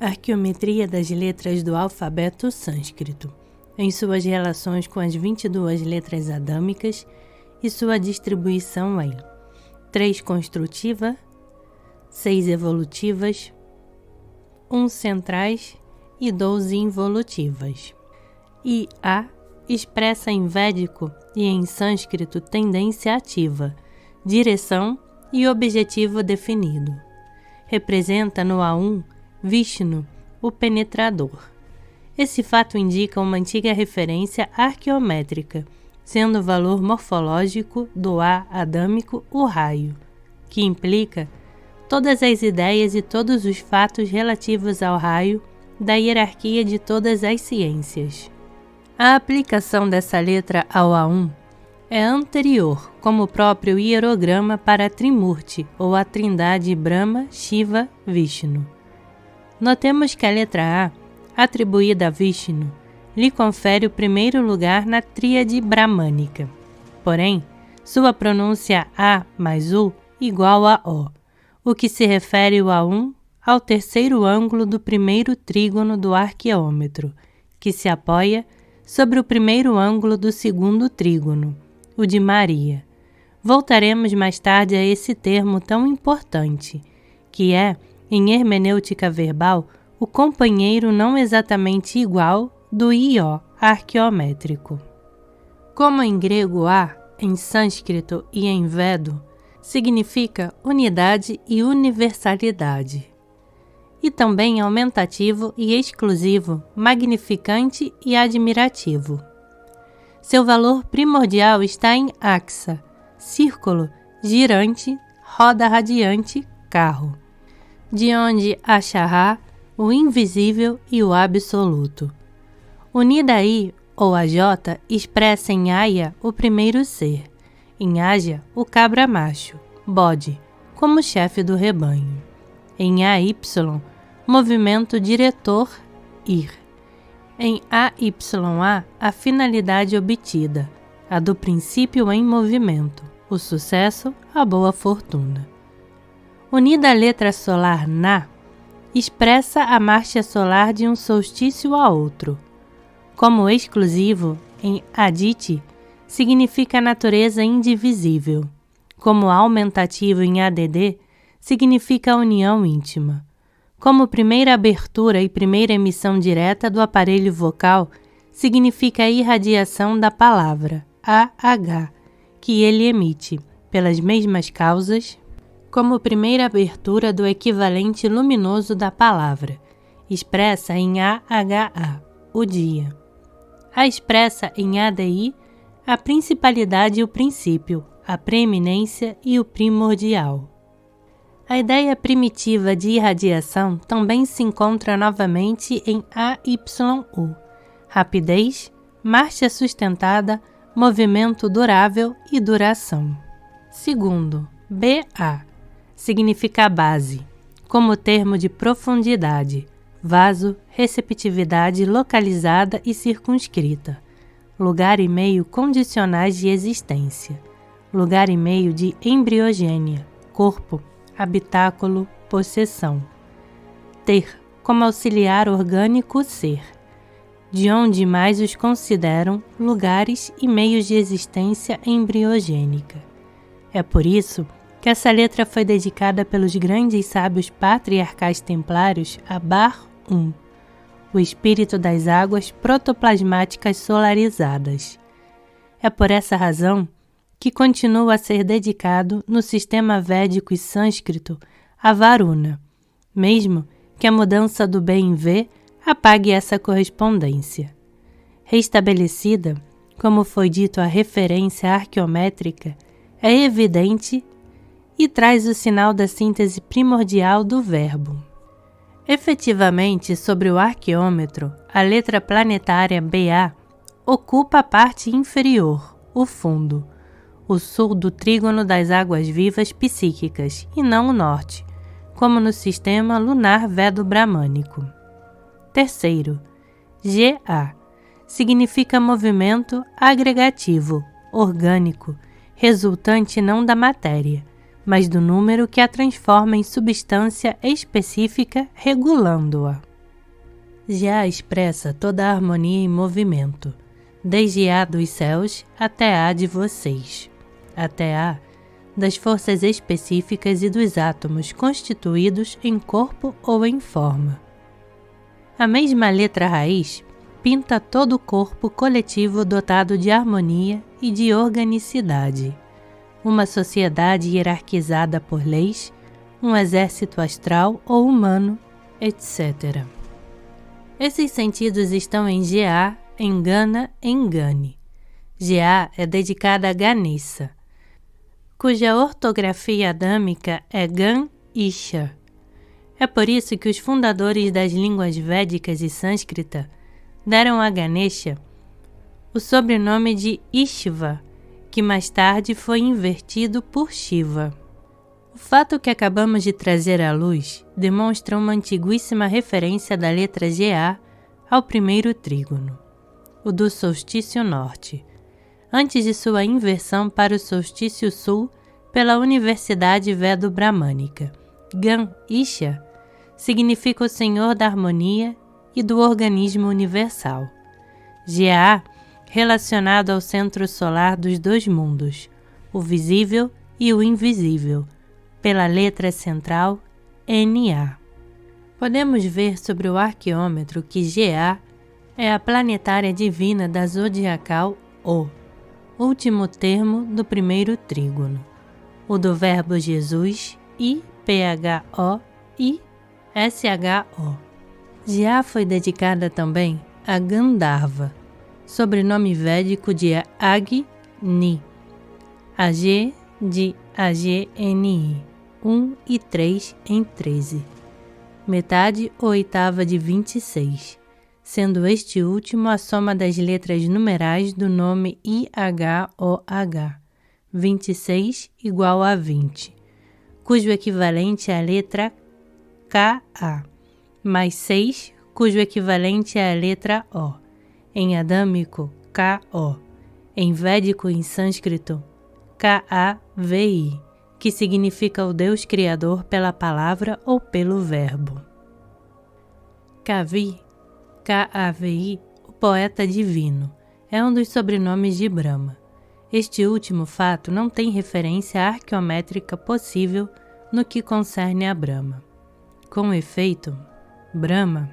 Arqueometria das letras do alfabeto sânscrito, em suas relações com as 22 letras adâmicas e sua distribuição em 3 construtiva, 6 evolutivas, 1 centrais e 12 involutivas. E A expressa em védico e em sânscrito tendência ativa, direção e objetivo definido. Representa no A1 Vishnu, o penetrador. Esse fato indica uma antiga referência arqueométrica, sendo o valor morfológico do A adâmico o raio, que implica todas as ideias e todos os fatos relativos ao raio da hierarquia de todas as ciências. A aplicação dessa letra ao A1 é anterior, como o próprio hierograma para a Trimurti, ou a trindade Brahma, Shiva, Vishnu. Notemos que a letra A, atribuída a Vishnu, lhe confere o primeiro lugar na tríade bramânica. Porém, sua pronúncia A mais U igual a O que se refere o A1 ao terceiro ângulo do primeiro trígono do arqueômetro, que se apoia sobre o primeiro ângulo do segundo trígono, o de Maria. Voltaremos mais tarde a esse termo tão importante, que é, em hermenêutica verbal, o companheiro não exatamente igual do Ió arqueométrico. Como em grego A, em sânscrito e em Vedo, significa unidade e universalidade. E também aumentativo e exclusivo, magnificante e admirativo. Seu valor primordial está em axa, círculo, girante, roda radiante, carro, de onde Achará, o invisível e o absoluto. Unida a I ou a J expressa em Aya o primeiro ser, em Aja o cabra macho, bode, como chefe do rebanho. Em AY, movimento diretor, ir. Em AYA, a finalidade obtida, a do princípio em movimento, o sucesso, a boa fortuna. Unida à letra solar Na, expressa a marcha solar de um solstício a outro. Como exclusivo, em Aditi, significa a natureza indivisível. Como aumentativo em ADD, significa a união íntima. Como primeira abertura e primeira emissão direta do aparelho vocal, significa a irradiação da palavra, AH, que ele emite, pelas mesmas causas, como primeira abertura do equivalente luminoso da palavra, expressa em AHA, o dia. A expressa em ADI, a principalidade e o princípio, a preeminência e o primordial. A ideia primitiva de irradiação também se encontra novamente em AYU, rapidez, marcha sustentada, movimento durável e duração. Segundo, BA, significa base, como termo de profundidade, vaso, receptividade localizada e circunscrita, lugar e meio condicionais de existência, lugar e meio de embriogênia, corpo, habitáculo, possessão. Ter, como auxiliar orgânico ser, de onde mais os consideram lugares e meios de existência embriogênica. É por isso que essa letra foi dedicada pelos grandes sábios patriarcais templários a Bar-Um, o espírito das águas protoplasmáticas solarizadas. É por essa razão que continua a ser dedicado no sistema védico e sânscrito a Varuna, mesmo que a mudança do B em V apague essa correspondência. Restabelecida, como foi dito a referência arqueométrica, é evidente e traz o sinal da síntese primordial do verbo. Efetivamente, sobre o arqueômetro, a letra planetária BA ocupa a parte inferior, o fundo, o sul do trígono das águas vivas psíquicas e não o norte, como no sistema lunar vedo-bramânico. Terceiro, GA significa movimento agregativo, orgânico, resultante não da matéria, mas do número que a transforma em substância específica regulando-a. Já expressa toda a harmonia em movimento, desde A dos céus até A de vocês, até A das forças específicas e dos átomos constituídos em corpo ou em forma. A mesma letra raiz pinta todo o corpo coletivo dotado de harmonia e de organicidade, uma sociedade hierarquizada por leis, um exército astral ou humano, etc. Esses sentidos estão em GA, Engana, Engane. GA é dedicada a Ganesha, cuja ortografia adâmica é Gan-Isha. É por isso que os fundadores das línguas védicas e sânscrita deram a Ganesha o sobrenome de Ishva, que mais tarde foi invertido por Shiva. O fato que acabamos de trazer à luz demonstra uma antiguíssima referência da letra GA ao primeiro trígono, o do solstício norte, antes de sua inversão para o solstício sul pela Universidade Vedo-Brahmânica. Gan-Isha significa o Senhor da harmonia e do organismo universal. GA relacionado ao centro solar dos dois mundos, o visível e o invisível, pela letra central NA. Podemos ver sobre o arqueômetro que GA é a planetária divina da zodiacal O, último termo do primeiro trígono, o do verbo Jesus, IPHO e SHO. GA foi dedicada também a Gandharva, sobrenome védico de Agni, AG de AGNI, 1 e 3 em 13, metade ou oitava de 26, sendo este último a soma das letras numerais do nome IHOH, 26 igual a 20, cujo equivalente é a letra KA, mais 6, cujo equivalente é a letra O, em adâmico KO, em védico e em sânscrito KAVI, que significa o Deus Criador pela palavra ou pelo verbo. Kavi, KAVI, o poeta divino, é um dos sobrenomes de Brahma. Este último fato não tem referência arqueométrica possível no que concerne a Brahma. Com efeito, Brahma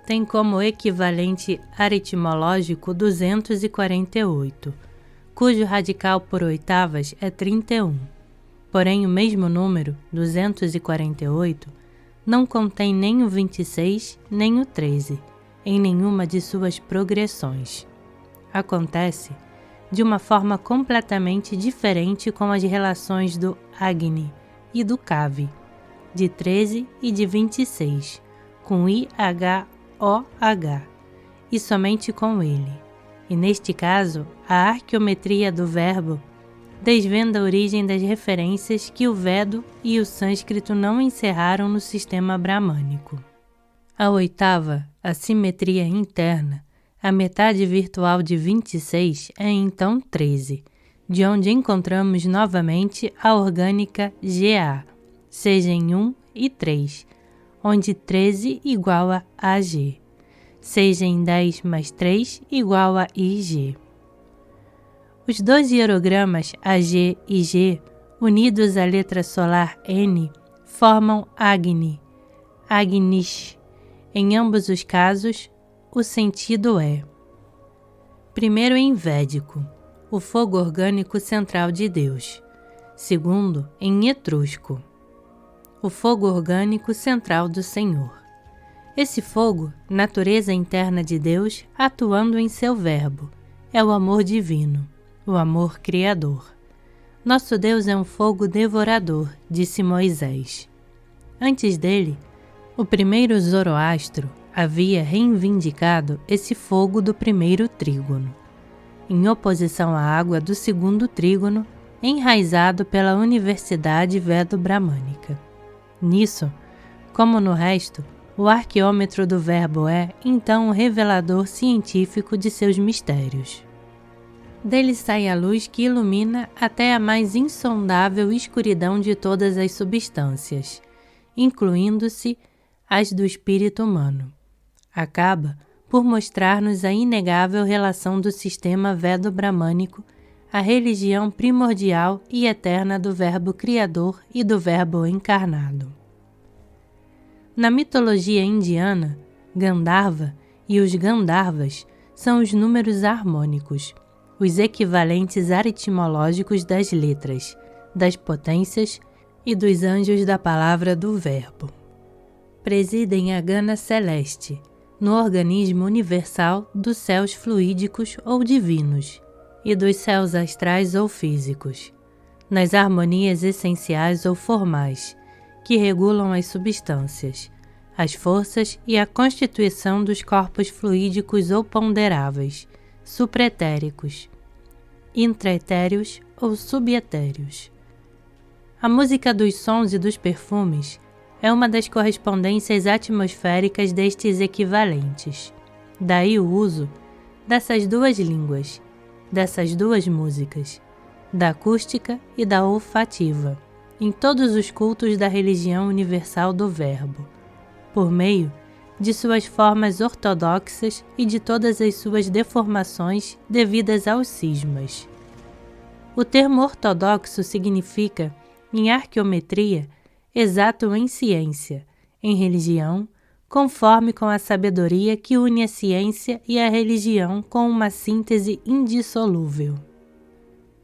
tem como equivalente aritmológico 248, cujo radical por oitavas é 31. Porém, o mesmo número, 248, não contém nem o 26 nem o 13, em nenhuma de suas progressões. Acontece de uma forma completamente diferente com as relações do Agni e do Kavi, de 13 e de 26, com IHOH, e somente com ele. E neste caso, a arqueometria do verbo desvenda a origem das referências que o Vedo e o sânscrito não encerraram no sistema bramânico. A oitava, a simetria interna, a metade virtual de 26 é então 13, de onde encontramos novamente a orgânica GA, seja em 1 e 3, onde 13 igual a AG, seja em 10 mais 3 igual a IG. Os dois hierogramas AG e G, unidos à letra solar N, formam Agni, Agnish. Em ambos os casos, o sentido é: primeiro, em védico, o fogo orgânico central de Deus. Segundo, em etrusco, o fogo orgânico central do Senhor. Esse fogo, natureza interna de Deus, atuando em seu verbo, é o amor divino, o amor criador. Nosso Deus é um fogo devorador, disse Moisés. Antes dele, o primeiro Zoroastro havia reivindicado esse fogo do primeiro trígono, em oposição à água do segundo trígono, enraizado pela Universidade Vedo-Brahmânica. Nisso, como no resto, o arqueômetro do verbo é, então, o revelador científico de seus mistérios. Dele sai a luz que ilumina até a mais insondável escuridão de todas as substâncias, incluindo-se as do espírito humano. Acaba por mostrar-nos a inegável relação do sistema Vedo-Brahmânico à religião primordial e eterna do Verbo Criador e do Verbo encarnado. Na mitologia indiana, Gandharva e os Gandharvas são os números harmônicos, os equivalentes aritmológicos das letras, das potências e dos anjos da palavra do Verbo. Presidem a Gana celeste, no organismo universal dos céus fluídicos ou divinos e dos céus astrais ou físicos, nas harmonias essenciais ou formais, que regulam as substâncias, as forças e a constituição dos corpos fluídicos ou ponderáveis, supretéricos, intraetéreos ou subetéreos. A música dos sons e dos perfumes é uma das correspondências atmosféricas destes equivalentes. Daí o uso dessas duas línguas, dessas duas músicas, da acústica e da olfativa, em todos os cultos da religião universal do Verbo, por meio de suas formas ortodoxas e de todas as suas deformações devidas aos cismas. O termo ortodoxo significa, em arqueometria, exato em ciência, em religião, conforme com a sabedoria que une a ciência e a religião com uma síntese indissolúvel.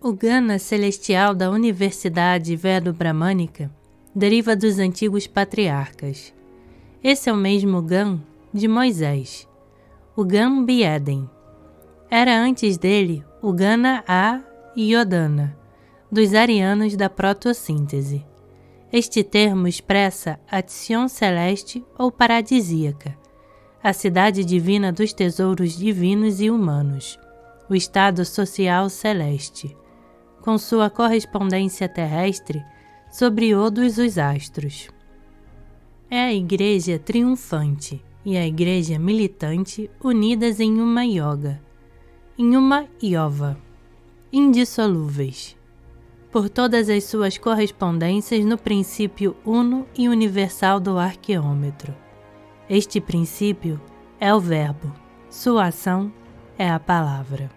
O Gana celestial da Universidade Vedo-Brahmânica deriva dos antigos patriarcas. Esse é o mesmo Gan de Moisés, o Gan Bieden. Era antes dele o Gana A Yodhana, dos arianos da protossíntese. Este termo expressa a Tsion celeste ou paradisíaca, a cidade divina dos tesouros divinos e humanos, o estado social celeste, com sua correspondência terrestre sobre todos os astros. É a igreja triunfante e a igreja militante unidas em uma yoga, em uma yova, indissolúveis, por todas as suas correspondências no princípio uno e universal do arqueômetro. Este princípio é o Verbo, sua ação é a palavra.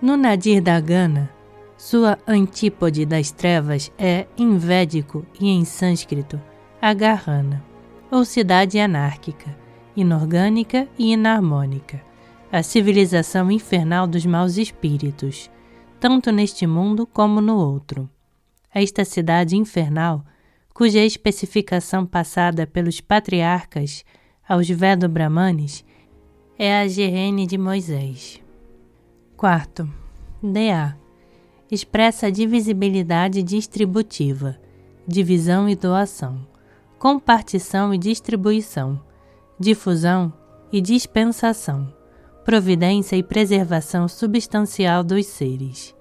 No Nadir da Gana, sua antípode das trevas é, em védico e em sânscrito, Agarhana, ou cidade anárquica, inorgânica e inarmônica, a civilização infernal dos maus espíritos, tanto neste mundo como no outro. Esta cidade infernal, cuja especificação passada pelos patriarcas aos Vedo-Brahmanes, é a Gerene de Moisés. Quarto, DA. Expressa a divisibilidade distributiva, divisão e doação, compartição e distribuição, difusão e dispensação, providência e preservação substancial dos seres.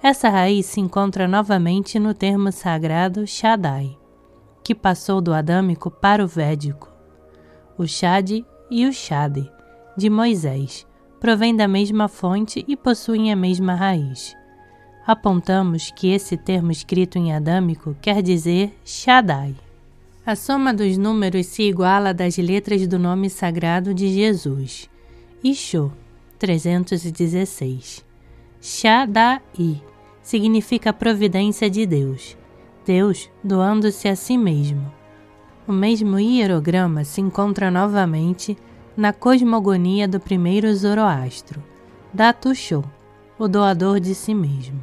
Essa raiz se encontra novamente no termo sagrado Shaddai, que passou do adâmico para o védico. O Shadi e o Shadi, de Moisés, provêm da mesma fonte e possuem a mesma raiz. Apontamos que esse termo escrito em adâmico quer dizer Shaddai. A soma dos números se iguala à das letras do nome sagrado de Jesus. Isho, 316. Shaddai significa providência de Deus, Deus doando-se a si mesmo. O mesmo hierograma se encontra novamente na cosmogonia do primeiro Zoroastro, Datu-Sho, o doador de si mesmo.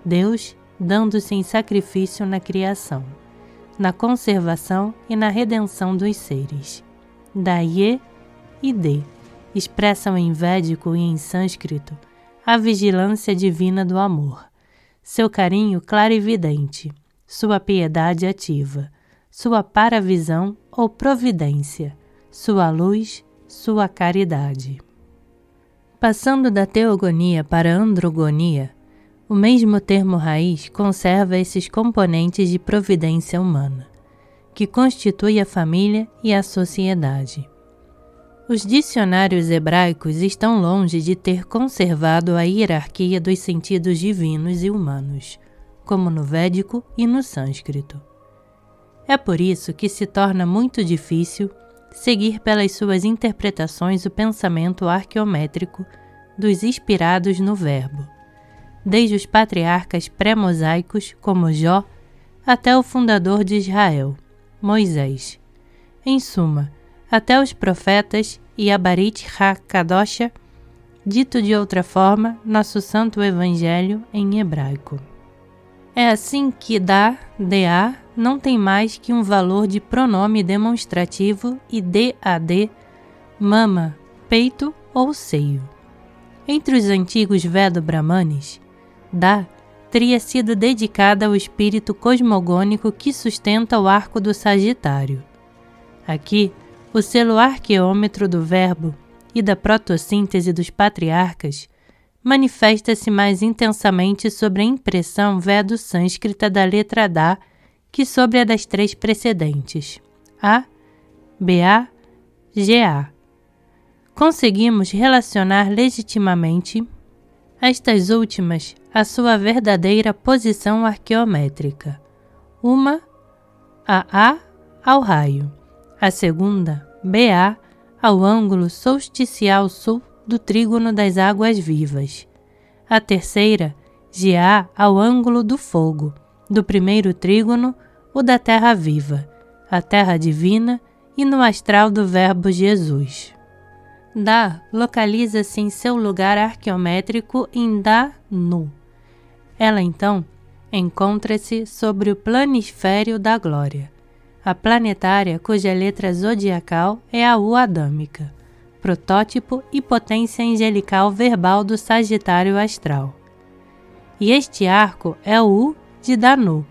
Deus dando-se em sacrifício na criação, na conservação e na redenção dos seres. Daye e De expressam em védico e em sânscrito a vigilância divina do amor, seu carinho clarividente, sua piedade ativa, sua paravisão ou providência, sua luz, sua caridade. Passando da teogonia para a androgonia, o mesmo termo raiz conserva esses componentes de providência humana, que constitui a família e a sociedade. Os dicionários hebraicos estão longe de ter conservado a hierarquia dos sentidos divinos e humanos, como no védico e no sânscrito. É por isso que se torna muito difícil seguir pelas suas interpretações o pensamento arqueométrico dos inspirados no Verbo, desde os patriarcas pré-mosaicos como Jó, até o fundador de Israel, Moisés. Em suma, até os profetas e Abarit HaKadosha, dito de outra forma, nosso Santo Evangelho em hebraico. É assim que da não tem mais que um valor de pronome demonstrativo e dad, mama, peito ou seio. Entre os antigos Vedo-Brahmanes, da teria sido dedicada ao espírito cosmogônico que sustenta o arco do Sagitário. Aqui, o selo arqueômetro do Verbo e da protossíntese dos patriarcas manifesta-se mais intensamente sobre a impressão vedo-sânscrita da letra Da que sobre a das três precedentes, A, BA, GA. Conseguimos relacionar legitimamente estas últimas à sua verdadeira posição arqueométrica. Uma, a ao raio, a segunda, BA, ao ângulo solsticial sul do trígono das águas vivas. A terceira, GA, ao ângulo do fogo, do primeiro trígono, o da terra viva, a terra divina e no astral do Verbo Jesus. Da localiza-se em seu lugar arqueométrico em Da-Nu. Ela, então, encontra-se sobre o planisfério da glória, a planetária cuja letra zodiacal é a U adâmica, protótipo e potência angelical verbal do Sagitário astral. E este arco é o U de Da-Nu,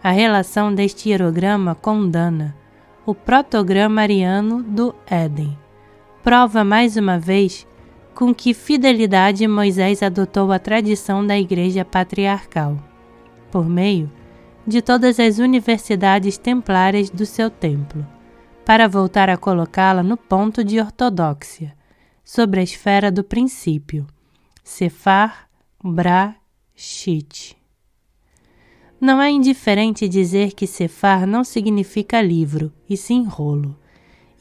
a relação deste hierograma com Dana, o protograma ariano do Éden. Prova mais uma vez com que fidelidade Moisés adotou a tradição da Igreja Patriarcal, por meio de todas as universidades templárias do seu templo, para voltar a colocá-la no ponto de ortodoxia, sobre a esfera do princípio, Sefar, Bra, Shit. Não é indiferente dizer que Sefar não significa livro, e sim rolo,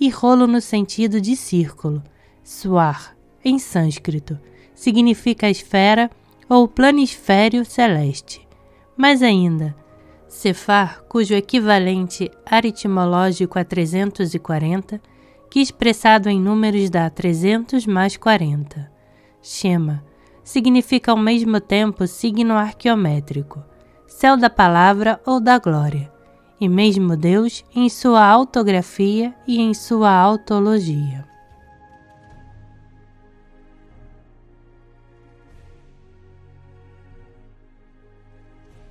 e rolo no sentido de círculo, Swar, em sânscrito, significa esfera ou planisfério celeste. Mas ainda, Sefar, cujo equivalente aritmológico é 340, que expressado em números dá 300 mais 40. Shema, significa ao mesmo tempo signo arqueométrico, céu da palavra ou da glória, e mesmo Deus em sua autografia e em sua autologia.